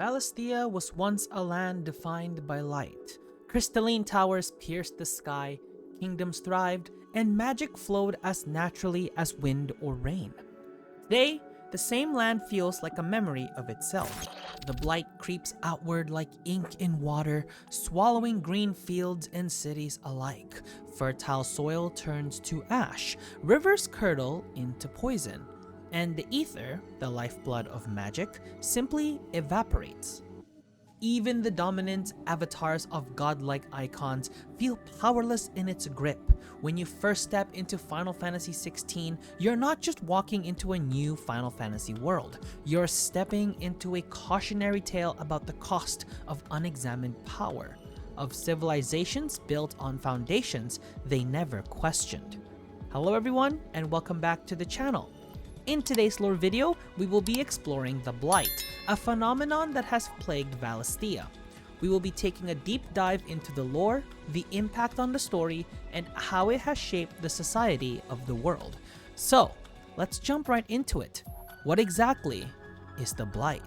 Valisthea was once a land defined by light. Crystalline towers pierced the sky, kingdoms thrived, and magic flowed as naturally as wind or rain. Today, the same land feels like a memory of itself. The Blight creeps outward like ink in water, swallowing green fields and cities alike. Fertile soil turns to ash, rivers curdle into poison, and the ether, the lifeblood of magic, simply evaporates. Even the dominant avatars of godlike icons feel powerless in its grip. When you first step into Final Fantasy XVI, you're not just walking into a new Final Fantasy world, you're stepping into a cautionary tale about the cost of unexamined power, of civilizations built on foundations they never questioned. Hello everyone, and welcome back to the channel. In today's lore video, we will be exploring the Blight, a phenomenon that has plagued Valisthea. We will be taking a deep dive into the lore, the impact on the story, and how it has shaped the society of the world. So, let's jump right into it. What exactly is the Blight?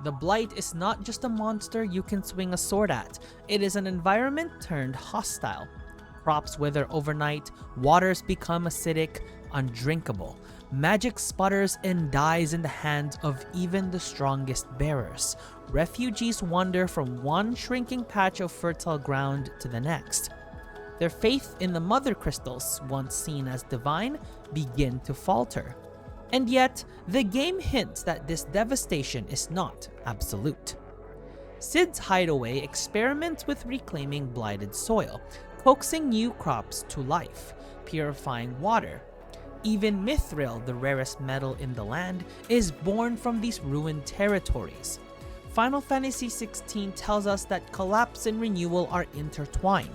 The Blight is not just a monster you can swing a sword at, it is an environment turned hostile. Crops wither overnight, waters become acidic, undrinkable. Magic sputters and dies in the hands of even the strongest bearers. Refugees wander from one shrinking patch of fertile ground to the next. Their faith in the mother crystals, once seen as divine, begin to falter. And yet, the game hints that this devastation is not absolute. Cid's hideaway experiments with reclaiming blighted soil, coaxing new crops to life, purifying water. Even mithril, the rarest metal in the land, is born from these ruined territories. Final Fantasy XVI tells us that collapse and renewal are intertwined.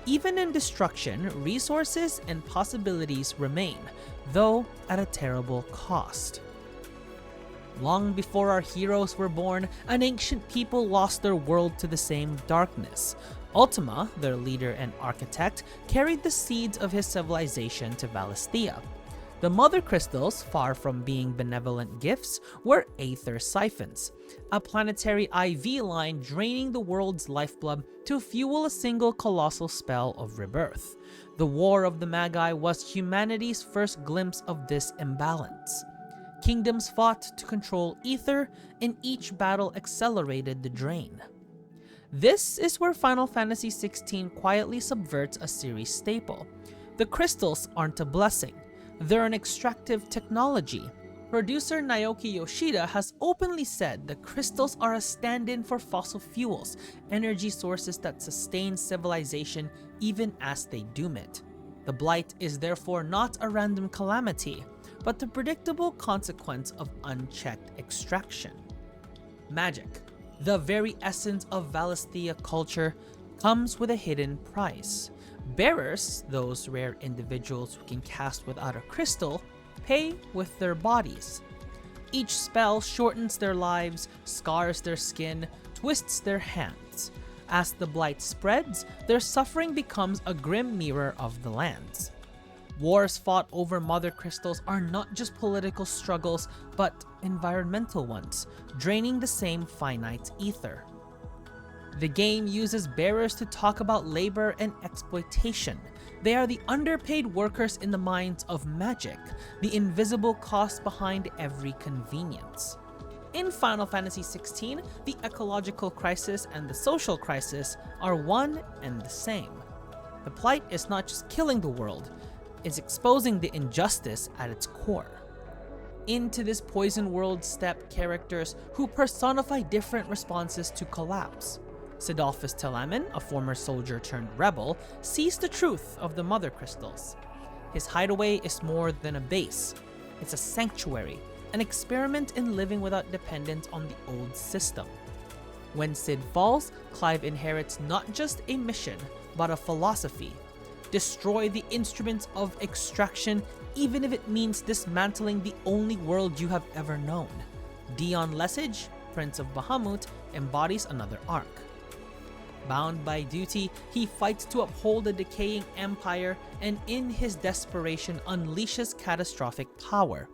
Even in destruction, resources and possibilities remain, though at a terrible cost. Long before our heroes were born, an ancient people lost their world to the same darkness. Ultima, their leader and architect, carried the seeds of his civilization to Valisthea. The mother crystals, far from being benevolent gifts, were aether siphons, a planetary IV line draining the world's lifeblood to fuel a single colossal spell of rebirth. The War of the Magi was humanity's first glimpse of this imbalance. Kingdoms fought to control ether, and each battle accelerated the drain. This is where Final Fantasy XVI quietly subverts a series staple. The crystals aren't a blessing. They're an extractive technology. Producer Naoki Yoshida has openly said the crystals are a stand-in for fossil fuels, energy sources that sustain civilization even as they doom it. The Blight is therefore not a random calamity, but the predictable consequence of unchecked extraction. Magic, the very essence of Valisthea culture, comes with a hidden price. Bearers, those rare individuals who can cast without a crystal, pay with their bodies. Each spell shortens their lives, scars their skin, twists their hands. As the Blight spreads, their suffering becomes a grim mirror of the lands. Wars fought over mother crystals are not just political struggles, but environmental ones, draining the same finite ether. The game uses bearers to talk about labor and exploitation. They are the underpaid workers in the mines of magic, the invisible cost behind every convenience. In Final Fantasy XVI, the ecological crisis and the social crisis are one and the same. The Blight is not just killing the world, it's exposing the injustice at its core. Into this poison world step characters who personify different responses to collapse. Sidolphus Telamin, a former soldier turned rebel, sees the truth of the mother crystals. His hideaway is more than a base. It's a sanctuary, an experiment in living without dependence on the old system. When Cid falls, Clive inherits not just a mission, but a philosophy. Destroy the instruments of extraction, even if it means dismantling the only world you have ever known. Dion Lesage, Prince of Bahamut, embodies another arc. Bound by duty, he fights to uphold a decaying empire and in his desperation unleashes catastrophic power.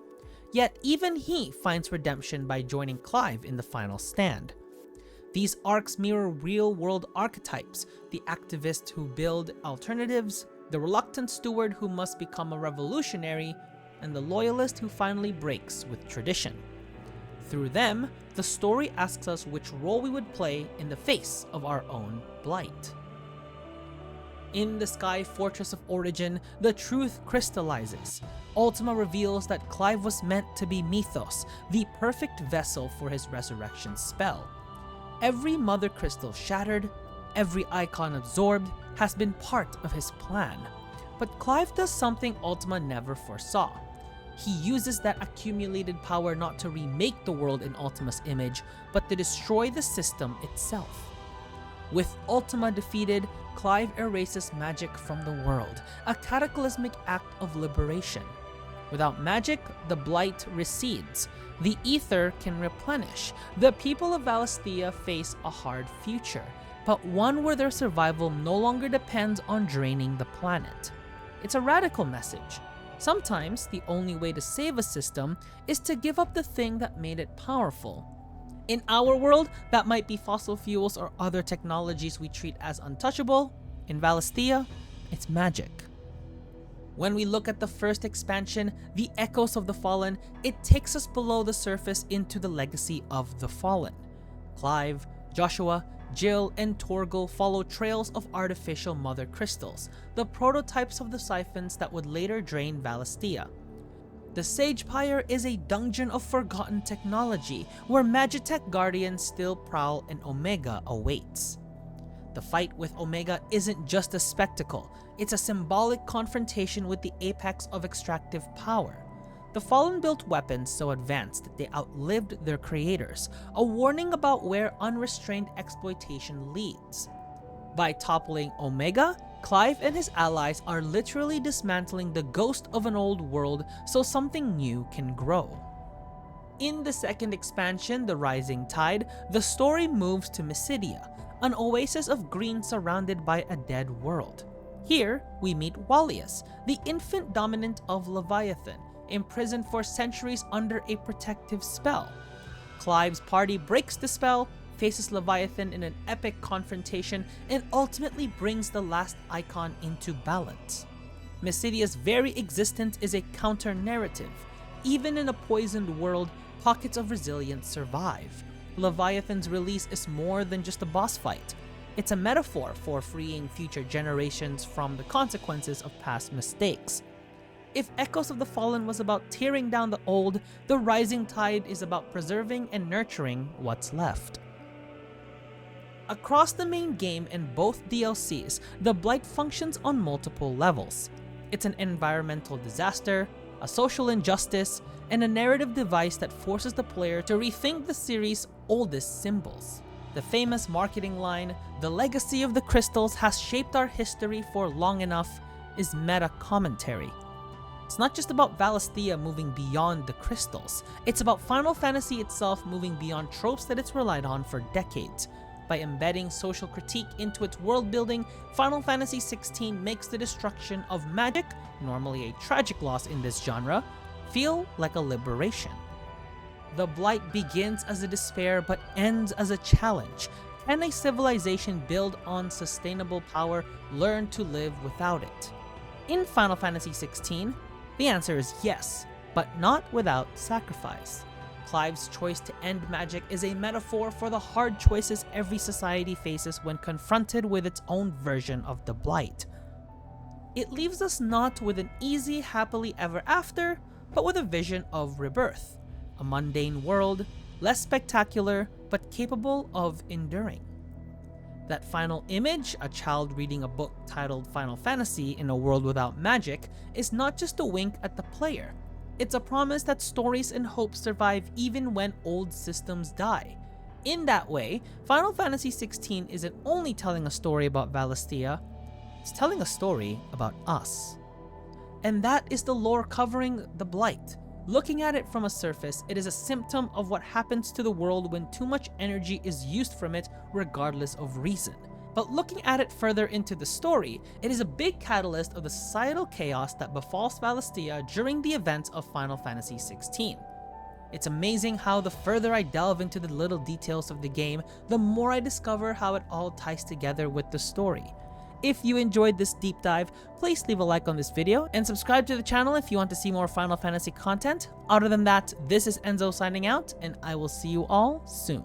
Yet even he finds redemption by joining Clive in the final stand. These arcs mirror real-world archetypes: the activist who build alternatives, the reluctant steward who must become a revolutionary, and the loyalist who finally breaks with tradition. Through them, the story asks us which role we would play in the face of our own blight. In the Sky Fortress of Origin, the truth crystallizes. Ultima reveals that Clive was meant to be Mythos, the perfect vessel for his resurrection spell. Every mother crystal shattered, every icon absorbed, has been part of his plan. But Clive does something Ultima never foresaw. He uses that accumulated power not to remake the world in Ultima's image, but to destroy the system itself. With Ultima defeated, Clive erases magic from the world, a cataclysmic act of liberation. Without magic, the blight recedes. The ether can replenish. The people of Valisthea face a hard future, but one where their survival no longer depends on draining the planet. It's a radical message. Sometimes the only way to save a system is to give up the thing that made it powerful. In our world, that might be fossil fuels or other technologies we treat as untouchable. In Valisthea, it's magic. When we look at the first expansion, The Echoes of the Fallen, it takes us below the surface into the legacy of the Fallen. Clive, Joshua, Jill, and Torgal follow trails of artificial mother crystals, the prototypes of the siphons that would later drain Valisthea. The Sage Pyre is a dungeon of forgotten technology, where Magitech guardians still prowl and Omega awaits. The fight with Omega isn't just a spectacle, it's a symbolic confrontation with the apex of extractive power. The Fallen built weapons so advanced that they outlived their creators, a warning about where unrestrained exploitation leads. By toppling Omega, Clive and his allies are literally dismantling the ghost of an old world so something new can grow. In the second expansion, The Rising Tide, the story moves to Mysidia, an oasis of green surrounded by a dead world. Here, we meet Wallius, the infant dominant of Leviathan, imprisoned for centuries under a protective spell. Clive's party breaks the spell, faces Leviathan in an epic confrontation, and ultimately brings the last icon into balance. Mysidia's very existence is a counter-narrative. Even in a poisoned world, pockets of resilience survive. Leviathan's release is more than just a boss fight. It's a metaphor for freeing future generations from the consequences of past mistakes. If Echoes of the Fallen was about tearing down the old, The Rising Tide is about preserving and nurturing what's left. Across the main game and both DLCs, the Blight functions on multiple levels. It's an environmental disaster, a social injustice, and a narrative device that forces the player to rethink the series' oldest symbols. The famous marketing line, "The legacy of the crystals has shaped our history for long enough," is meta commentary. It's not just about Valisthea moving beyond the crystals, it's about Final Fantasy itself moving beyond tropes that it's relied on for decades. By embedding social critique into its world building, Final Fantasy XVI makes the destruction of magic, normally a tragic loss in this genre, feel like a liberation. The Blight begins as a despair but ends as a challenge. Can a civilization built on sustainable power learn to live without it? In Final Fantasy XVI, the answer is yes, but not without sacrifice. Clive's choice to end magic is a metaphor for the hard choices every society faces when confronted with its own version of the Blight. It leaves us not with an easy happily ever after, but with a vision of rebirth. A mundane world, less spectacular, but capable of enduring. That final image, a child reading a book titled Final Fantasy in a world without magic, is not just a wink at the player. It's a promise that stories and hope survive even when old systems die. In that way, Final Fantasy XVI isn't only telling a story about Valisthea, it's telling a story about us. And that is the lore covering the Blight. Looking at it from a surface, it is a symptom of what happens to the world when too much energy is used from it regardless of reason. But looking at it further into the story, it is a big catalyst of the societal chaos that befalls Valisthea during the events of Final Fantasy XVI. It's amazing how the further I delve into the little details of the game, the more I discover how it all ties together with the story. If you enjoyed this deep dive, please leave a like on this video and subscribe to the channel if you want to see more Final Fantasy content. Other than that, this is Enzo signing out, and I will see you all soon.